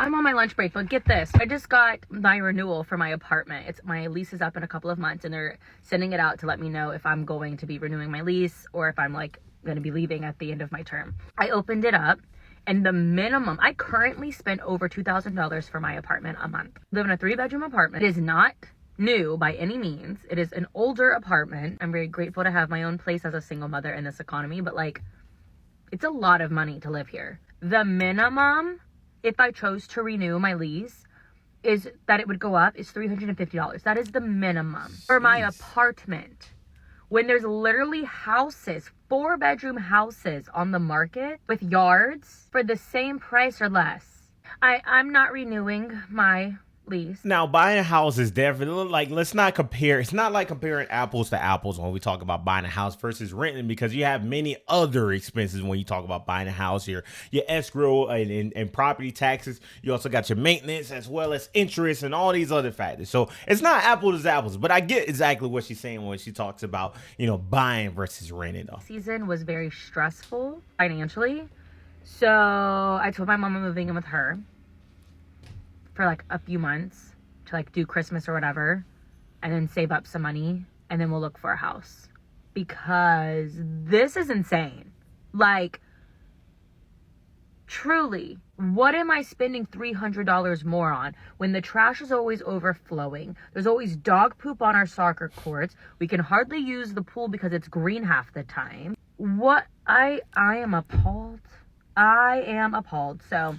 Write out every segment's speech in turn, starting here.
I'm on my lunch break, but get this. I just got my renewal for my apartment. My lease is up in a couple of months, and they're sending it out to let me know if I'm going to be renewing my lease or if I'm like going to be leaving at the end of my term. I opened it up, and the minimum, I currently spend over $2,000 for my apartment a month. I live in a 3-bedroom apartment. It is not new by any means. It is an older apartment. I'm very grateful to have my own place as a single mother in this economy, but like, it's a lot of money to live here. The minimum, if I chose to renew my lease, is that it would go up is $350. That is the minimum for my apartment. When there's literally houses, 4-bedroom houses on the market with yards for the same price or less. I'm not renewing my lease. Now, buying a house is definitely like, let's not compare. It's not like comparing apples to apples when we talk about buying a house versus renting, because you have many other expenses when you talk about buying a house. Your escrow and property taxes. You also got your maintenance as well as interest and all these other factors. So it's not apples to apples, but I get exactly what she's saying when she talks about, buying versus renting though. Season was very stressful financially. So I told my mom I'm moving in with her for like a few months to like do Christmas or whatever, and then save up some money, and then we'll look for a house, because this is insane. Like, truly, what am I spending $300 more on when the trash is always overflowing? There's always dog poop on our soccer courts. We can hardly use the pool because it's green half the time. I am appalled. I am appalled. So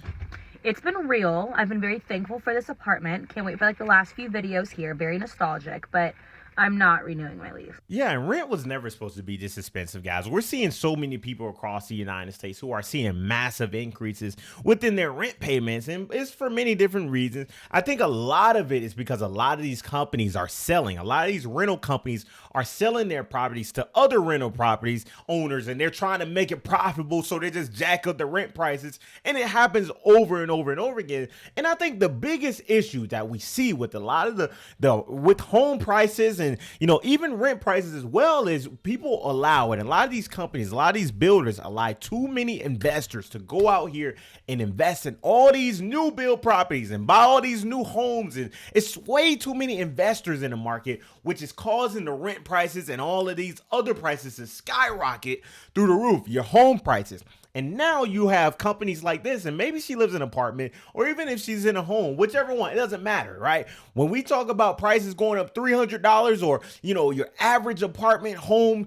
it's been real. I've been very thankful for this apartment. Can't wait for like the last few videos here. Very nostalgic, but I'm not renewing my lease. Yeah, and rent was never supposed to be this expensive, guys. We're seeing so many people across the United States who are seeing massive increases within their rent payments, and it's for many different reasons. I think a lot of it is because a lot of these companies are selling. A lot of these rental companies are selling their properties to other rental properties owners, and they're trying to make it profitable, so they just jack up the rent prices, and it happens over and over and over again. And I think the biggest issue that we see with a lot of the with home prices and even rent prices as well is people allow it. A lot of these companies, a lot of these builders allow too many investors to go out here and invest in all these new build properties and buy all these new homes. And it's way too many investors in the market, which is causing the rent prices and all of these other prices to skyrocket through the roof, your home prices. And now you have companies like this, and maybe she lives in an apartment, or even if she's in a home, whichever one, it doesn't matter, right? When we talk about prices going up $300, or, your average apartment home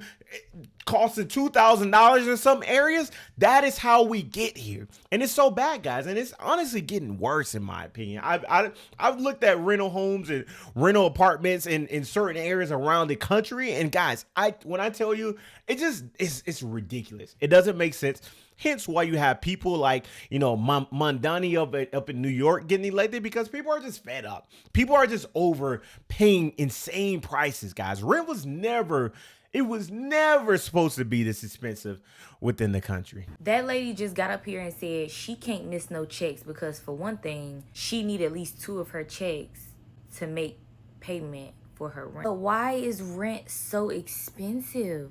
costing $2,000 in some areas, that is how we get here. And it's so bad, guys. And it's honestly getting worse, in my opinion. I've looked at rental homes and rental apartments in certain areas around the country. And guys, when I tell you, it's ridiculous. It doesn't make sense. Hence why you have people like, Mondani up in New York getting elected, because people are just fed up. People are just overpaying insane prices, guys. Rent was never supposed to be this expensive within the country. That lady just got up here and said she can't miss no checks because, for one thing, she need at least 2 of her checks to make payment for her rent. But why is rent so expensive?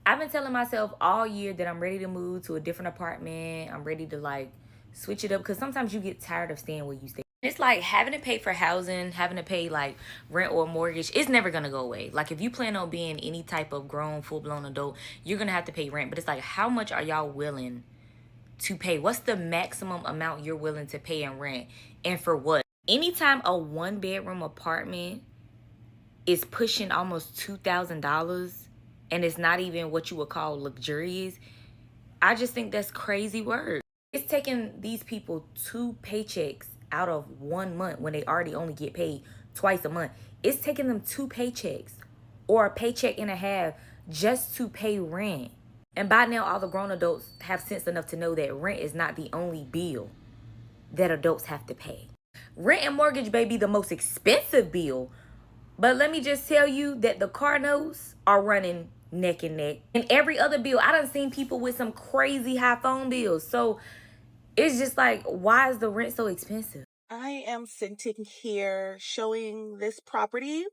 I've been telling myself all year that I'm ready to move to a different apartment. I'm ready to like switch it up, because sometimes you get tired of staying where you stay. It's like having to pay for housing, having to pay like rent or mortgage. It's never going to go away. Like, if you plan on being any type of grown, full-blown adult, you're going to have to pay rent. But it's like, how much are y'all willing to pay? What's the maximum amount you're willing to pay in rent? And for what? Anytime a 1-bedroom apartment is pushing almost $2,000 and it's not even what you would call luxurious, I just think that's crazy work. It's taking these people 2 paychecks out of 1 month when they already only get paid twice a month. It's taking them 2 paychecks or a paycheck and a half just to pay rent. And by now, all the grown adults have sense enough to know that rent is not the only bill that adults have to pay. Rent and mortgage may be the most expensive bill, but let me just tell you that the car notes are running neck and neck. And every other bill, I done seen people with some crazy high phone bills. So it's just like, why is the rent so expensive? I am sitting here showing this property,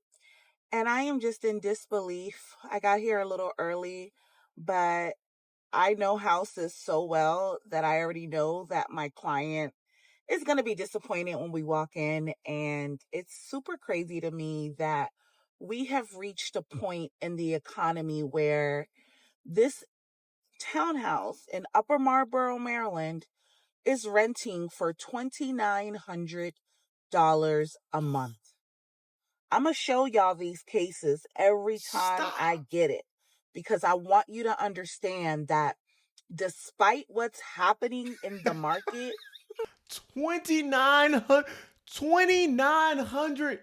and I am just in disbelief. I got here a little early, but I know houses so well that I already know that my client it's going to be disappointed when we walk in. And it's super crazy to me that we have reached a point in the economy where this townhouse in Upper Marlboro, Maryland is renting for $2,900 a month. I'm going to show y'all these cases every time I get it, because I want you to understand that despite what's happening in the market, $2,900, $2,900,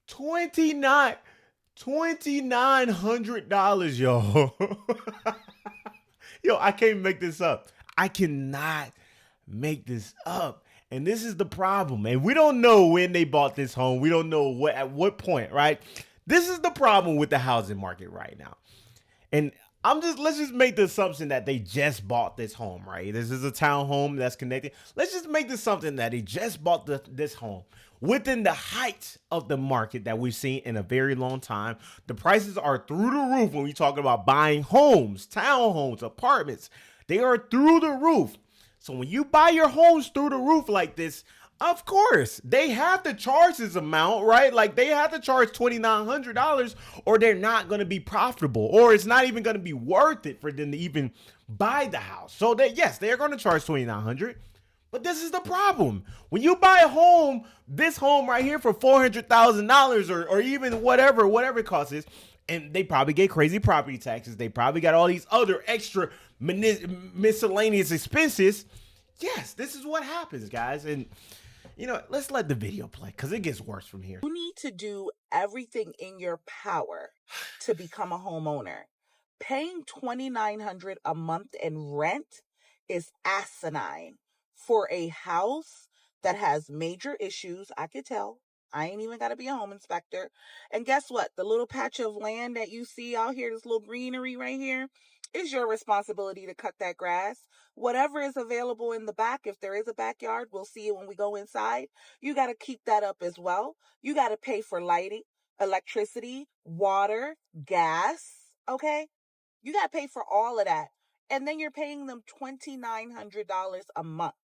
$2,900, yo. Yo, I can't make this up. I cannot make this up. And this is the problem. And we don't know when they bought this home. We don't know at what point, right? This is the problem with the housing market right now. And let's just make the assumption that they just bought this home, right? This is a townhome that's connected. Let's just make this something that they just bought this home. Within the height of the market that we've seen in a very long time, the prices are through the roof when we talk about buying homes, townhomes, apartments. They are through the roof. So when you buy your homes through the roof like this, of course, they have to charge this amount, right? Like they have to charge $2,900 or they're not going to be profitable, or it's not even going to be worth it for them to even buy the house. So that, yes, they're going to charge $2,900. But this is the problem. When you buy a home, this home right here for $400,000 or even whatever it costs is, and they probably get crazy property taxes. They probably got all these other extra miscellaneous expenses. Yes, this is what happens, guys. And, let's let the video play because it gets worse from here. You need to do everything in your power to become a homeowner. Paying $2,900 a month in rent is asinine for a house that has major issues. I could tell. I ain't even got to be a home inspector. And guess what? The little patch of land that you see out here, this little greenery right here, is your responsibility to cut that grass. Whatever is available in the back, if there is a backyard, we'll see it when we go inside. You got to keep that up as well. You got to pay for lighting, electricity, water, gas, okay? You got to pay for all of that. And then you're paying them $2,900 a month.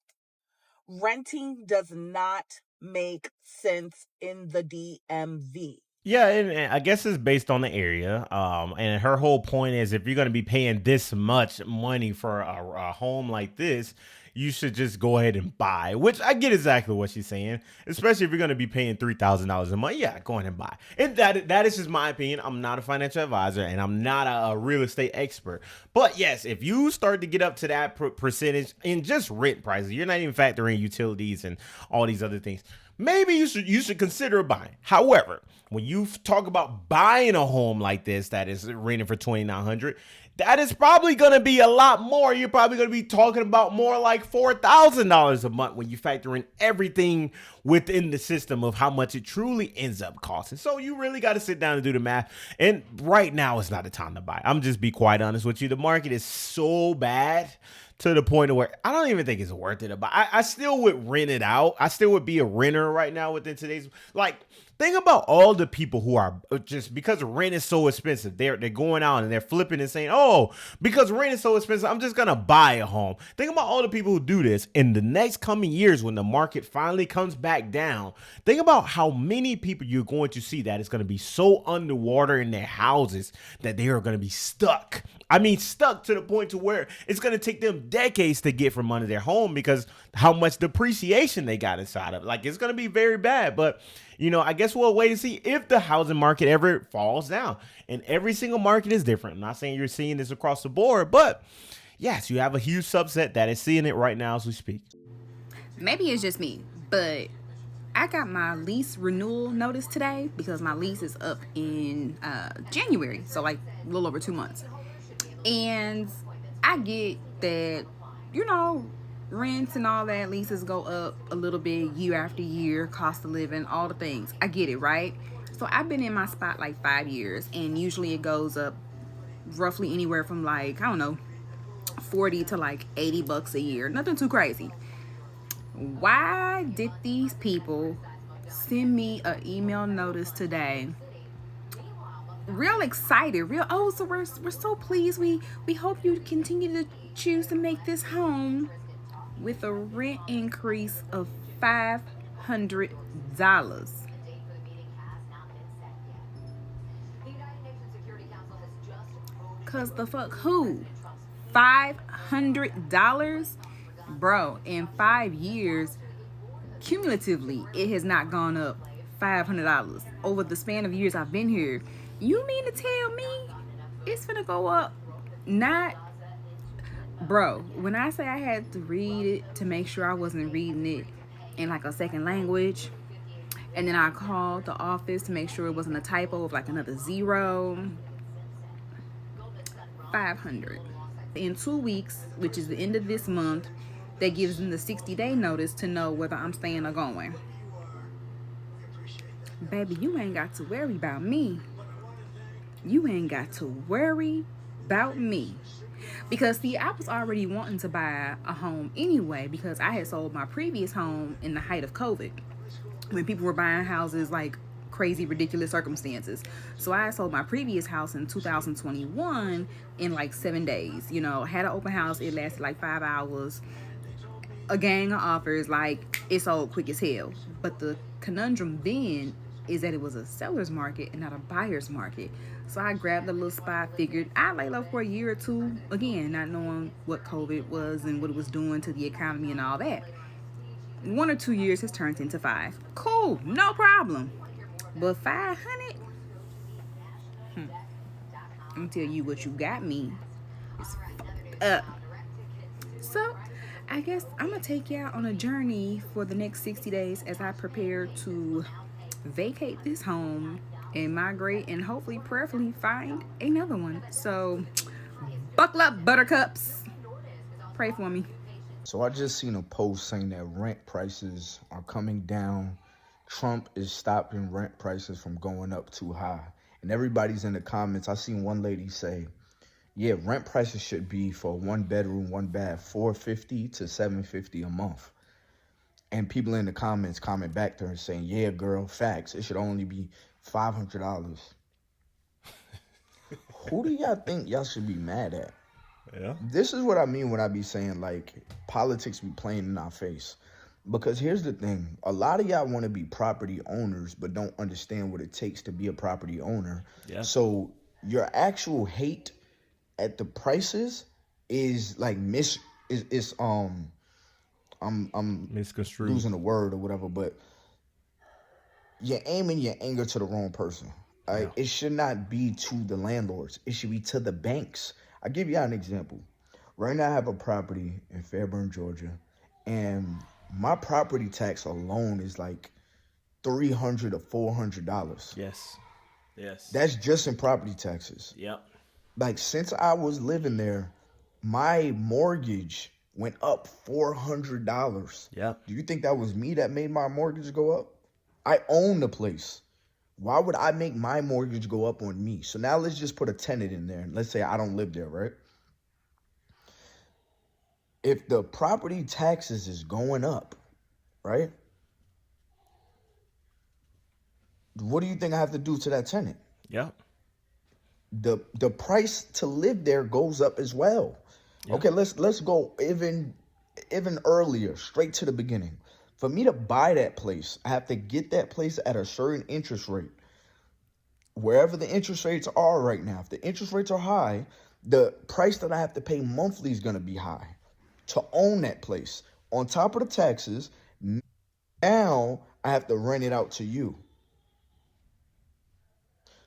Renting does not make sense in the DMV. Yeah, and I guess it's based on the area. And her whole point is if you're going to be paying this much money for a home like this, you should just go ahead and buy, which I get exactly what she's saying, especially if you're going to be paying $3,000 a month. Yeah, go ahead and buy. And that is just my opinion. I'm not a financial advisor and I'm not a real estate expert. But yes, if you start to get up to that percentage in just rent prices, you're not even factoring utilities and all these other things, maybe you should consider buying. However, when you talk about buying a home like this that is renting for $2,900, that is probably going to be a lot more. You're probably going to be talking about more like $4,000 a month when you factor in everything within the system of how much it truly ends up costing. So you really got to sit down and do the math. And right now is not the time to buy. I'm just be quite honest with you. The market is so bad to the point of where I don't even think it's worth it to buy. I still would rent it out. I still would be a renter right now within today's, think about all the people who are just, because rent is so expensive, they're going out and they're flipping and saying, oh, because rent is so expensive, I'm just going to buy a home. Think about all the people who do this in the next coming years when the market finally comes back down. Think about how many people you're going to see that is going to be so underwater in their houses that they are going to be stuck. I mean, stuck to the point to where it's going to take them decades to get from under their home because how much depreciation they got inside of it. It's going to be very bad. But, I guess we'll wait and see if the housing market ever falls down. And every single market is different. I'm not saying you're seeing this across the board, but yes, you have a huge subset that is seeing it right now as we speak. Maybe it's just me, but I got my lease renewal notice today because my lease is up in January. So a little over 2 months. And I get that, rents and all that, leases go up a little bit year after year, cost of living, all the things. I get it, right? So I've been in my spot 5 years, and usually it goes up roughly anywhere from 40 to $80 a year. Nothing too crazy. Why did these people send me an email notice today? Real excited, so we're so pleased. We hope you continue to choose to make this home with a rent increase of $500. Cause the fuck who? $500? Bro, in 5 years, cumulatively, it has not gone up $500 over the span of years I've been here. You mean to tell me it's gonna go up? Not, bro. When I say I had to read it to make sure I wasn't reading it in like a second language, and then I called the office to make sure it wasn't a typo of like another zero. 500 in 2 weeks, which is the end of this month. That gives them the 60-day notice to know whether I'm staying or going. Baby, you ain't got to worry about me. You ain't got to worry about me. Because see, I was already wanting to buy a home anyway, because I had sold my previous home in the height of COVID, when people were buying houses like crazy, ridiculous circumstances. So I sold my previous house in 2021 in like 7 days. You know, had an open house. It lasted like 5 hours. A gang of offers, like it sold quick as hell. But the conundrum then is that it was a seller's market and not a buyer's market. So I grabbed a little spot, figured I'd lay low for a year or two, again, not knowing what COVID was and what it was doing to the economy and all that. 1 or 2 years has turned into 5. Cool, no problem. But 500? I'm gonna tell you what you got me. It's up. So I guess I'm gonna take you out on a journey for the next 60 days as I prepare to vacate this home and migrate and hopefully prayerfully find another one. So buckle up, buttercups. Pray for me. So I just seen a post saying that rent prices are coming down. Trump is stopping rent prices from going up too high. And everybody's in the comments. I seen one lady say, yeah, rent prices should be for 1 bedroom, 1 bath, $450 to $750 a month. And people in the comments comment back to her saying, yeah, girl, facts. It should only be $500. Who do y'all think y'all should be mad at? Yeah. This is what I mean when I be saying, like, politics be playing in our face. Because here's the thing. A lot of y'all want to be property owners, but don't understand what it takes to be a property owner. Yeah. So your actual hate at the prices is like I'm misconstrued, losing a word or whatever, but you're aiming your anger to the wrong person. Right? Yeah. It should not be to the landlords. It should be to the banks. I'll give you an example. Right now I have a property in Fairburn, Georgia, and my property tax alone is like $300 to $400. Yes. That's just in property taxes. Yep. Like, since I was living there, my mortgage went up $400. Yep. Do you think that was me that made my mortgage go up? I own the place. Why would I make my mortgage go up on me? So now let's just put a tenant in there. Let's say I don't live there, right? If the property taxes is going up, right? What do you think I have to do to that tenant? Yep. The price to live there goes up as well. Yep. Okay, let's go even earlier, straight to the beginning. For me to buy that place, I have to get that place at a certain interest rate. Wherever the interest rates are right now, if the interest rates are high, the price that I have to pay monthly is going to be high to own that place. On top of the taxes, now I have to rent it out to you.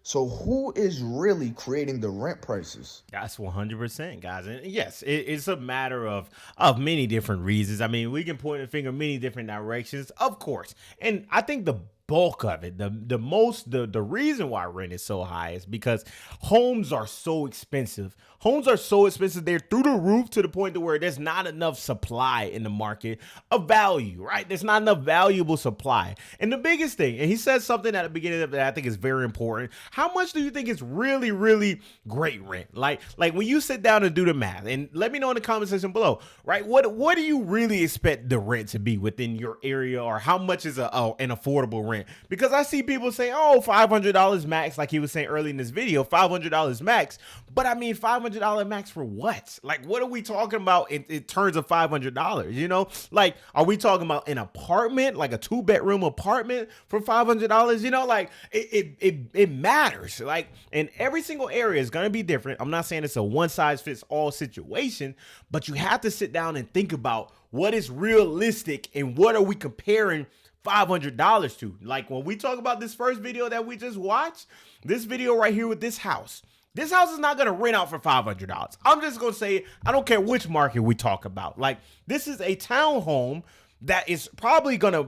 So who is really creating the rent prices? That's 100%, guys. And yes, it's a matter of many different reasons. I mean, we can point a finger many different directions, of course. And I think the bulk of it, the reason why rent is so high is because homes are so expensive. Homes are so expensive. They're through the roof to the point to where there's not enough supply in the market of value, right? There's not enough valuable supply. And the biggest thing, and he says something at the beginning of that I think is very important. How much do you think is really, really great rent? Like when you sit down and do the math, and let me know in the comment section below, right? What do you really expect the rent to be within your area, or how much is an affordable rent rent, because I see people saying, oh, $500 max, like he was saying early in this video, $500 max. But I mean, $500 max for what? Like, what are we talking about in terms of $500? You know, like, are we talking about an apartment, like a 2-bedroom apartment for $500? You know, like it matters. Like, and every single area is going to be different. I'm not saying it's a one size fits all situation, but you have to sit down and think about what is realistic and what are we comparing $500 to. Like, when we talk about this first video that we just watched, this video right here with this house is not going to rent out for $500. I'm just going to say, I don't care which market we talk about. Like, this is a townhome that is probably going to,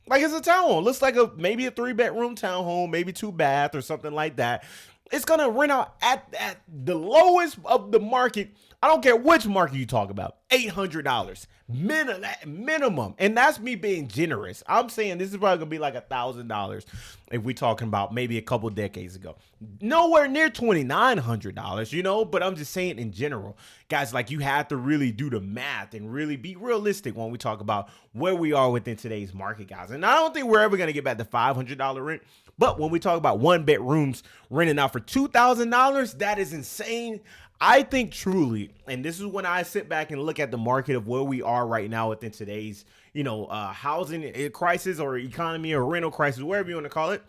like, it's a townhome. Looks like maybe a 3-bedroom townhome, maybe 2-bath or something like that. It's going to rent out at the lowest of the market. I don't care which market you talk about, $800 minimum. And that's me being generous. I'm saying this is probably going to be like $1,000 if we're talking about maybe a couple decades ago. Nowhere near $2,900, you know, but I'm just saying in general. Guys, like, you have to really do the math and really be realistic when we talk about where we are within today's market, guys. And I don't think we're ever going to get back to $500 rent. But when we talk about 1-bedrooms renting out for $2,000, that is insane. I think truly, and this is when I sit back and look at the market of where we are right now within today's, you know, housing crisis or economy or rental crisis, whatever you want to call it.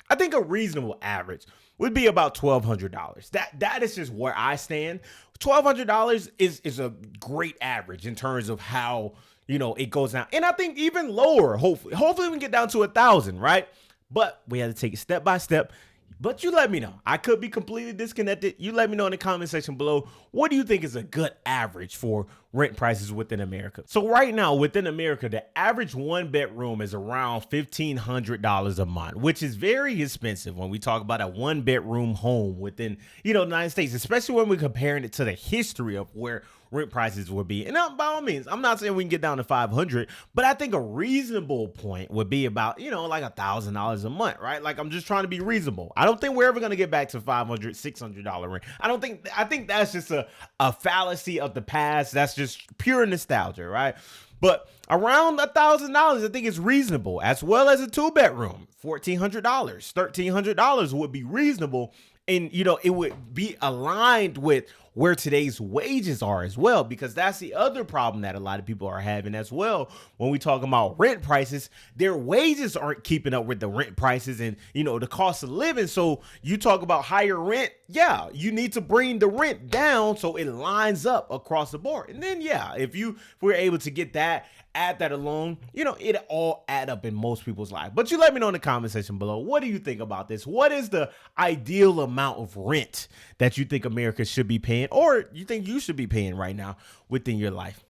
I think a reasonable average would be about $1,200. That is just where I stand. $1,200 is a great average in terms of how, you know, it goes down. And I think even lower, hopefully we can get down to 1,000, right? But we have to take it step by step. But you let me know. I could be completely disconnected. You let me know in the comment section below. What do you think is a good average for rent prices within America? So right now within America, the average 1-bedroom is around $1,500 a month, which is very expensive when we talk about a 1-bedroom home within, you know, the United States, especially when we're comparing it to the history of where rent prices would be. And by all means, I'm not saying we can get down to 500, but I think a reasonable point would be about, you know, like $1,000 a month, right? Like, I'm just trying to be reasonable. I don't think we're ever going to get back to $500, $600 rent. I think that's just a fallacy of the past. That's just pure nostalgia, right? But around $1,000, I think is reasonable, as well as a 2-bedroom, $1,400, $1,300 would be reasonable. And, you know, it would be aligned with where today's wages are as well, because that's the other problem that a lot of people are having as well. When we talk about rent prices, their wages aren't keeping up with the rent prices and, you know, the cost of living. So you talk about higher rent. Yeah, you need to bring the rent down so it lines up across the board. And then, yeah, if we're able to get that, add that alone, you know, it all add up in most people's life. But you let me know in the comment section below. What do you think about this? What is the ideal amount of rent that you think America should be paying, or you think you should be paying right now within your life?